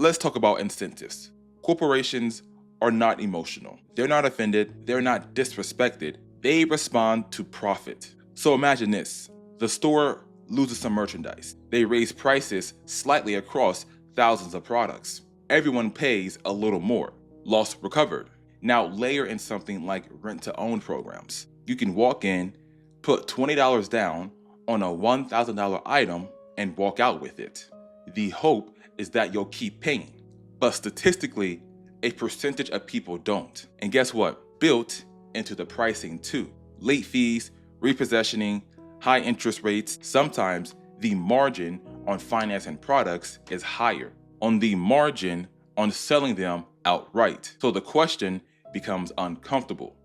let's talk about incentives. Corporations are not emotional. They're not offended. They're not disrespected. They respond to profit. So imagine this. The store loses some merchandise. They raise prices slightly across thousands of products. Everyone pays a little more. Loss recovered. Now layer in something like rent-to-own programs. You can walk in, put $20 down on a $1,000 item, and walk out with it. The hope is that you'll keep paying. But statistically, a percentage of people don't. And guess what? Built into the pricing too. Late fees, repossessioning, high interest rates. Sometimes the margin on financing products is higher on the margin on selling them outright. So the question becomes uncomfortable.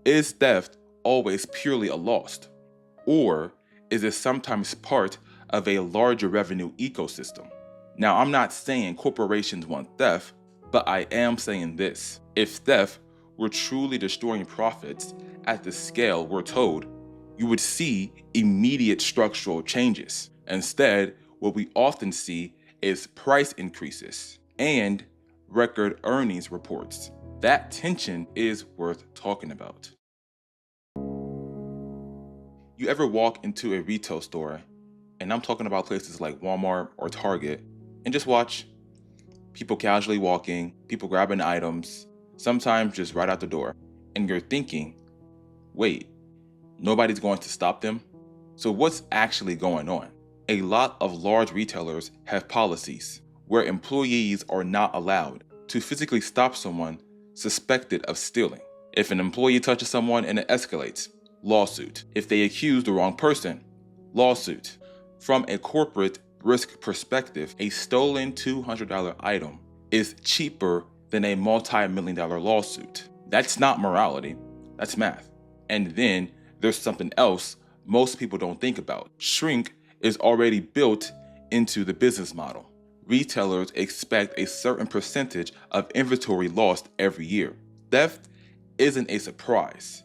Is theft always purely a loss? Or is it sometimes part of a larger revenue ecosystem? Now, I'm not saying corporations want theft, but I am saying this. If theft were truly destroying profits at the scale we're told, you would see immediate structural changes. Instead, what we often see is price increases and record earnings reports. That tension is worth talking about. You ever walk into a retail store, and I'm talking about places like Walmart or Target, and just watch people casually walking, people grabbing items, sometimes just right out the door, and you're thinking, wait, nobody's going to stop them? So what's actually going on? A lot of large retailers have policies where employees are not allowed to physically stop someone suspected of stealing. If an employee touches someone and it escalates, lawsuit. If they accuse the wrong person, lawsuit. From a corporate risk perspective, a stolen $200 item is cheaper than a multi-million-dollar lawsuit. That's not morality, that's math. And then there's something else most people don't think about. Shrink is already built into the business model. Retailers expect a certain percentage of inventory lost every year. Theft isn't a surprise,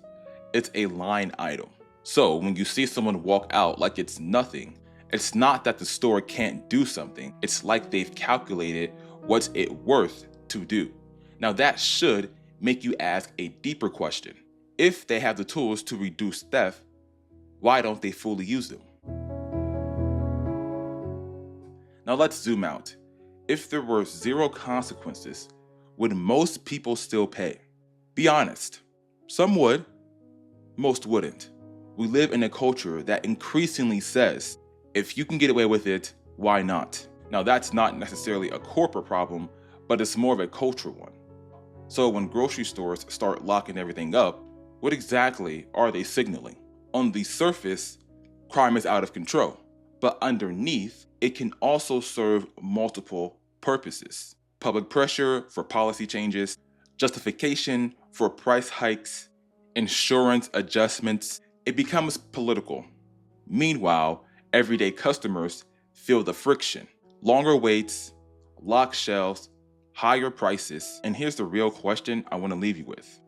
it's a line item. So when you see someone walk out like it's nothing, it's not that the store can't do something. It's like they've calculated what's it worth to do. Now that should make you ask a deeper question. If they have the tools to reduce theft, why don't they fully use them? Now let's zoom out. If there were zero consequences, would most people still pay? Be honest. Some would, most wouldn't. We live in a culture that increasingly says, if you can get away with it, why not? Now that's not necessarily a corporate problem, but it's more of a cultural one. So when grocery stores start locking everything up, what exactly are they signaling? On the surface, crime is out of control, but underneath, it can also serve multiple purposes. Public pressure for policy changes, justification for price hikes, insurance adjustments. It becomes political. Meanwhile, everyday customers feel the friction. Longer waits, locked shelves, higher prices. And here's the real question I want to leave you with.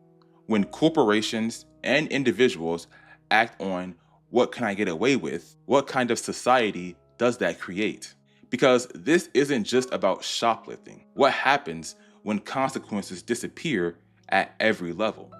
When corporations and individuals act on what can I get away with, what kind of society does that create? Because this isn't just about shoplifting. What happens when consequences disappear at every level?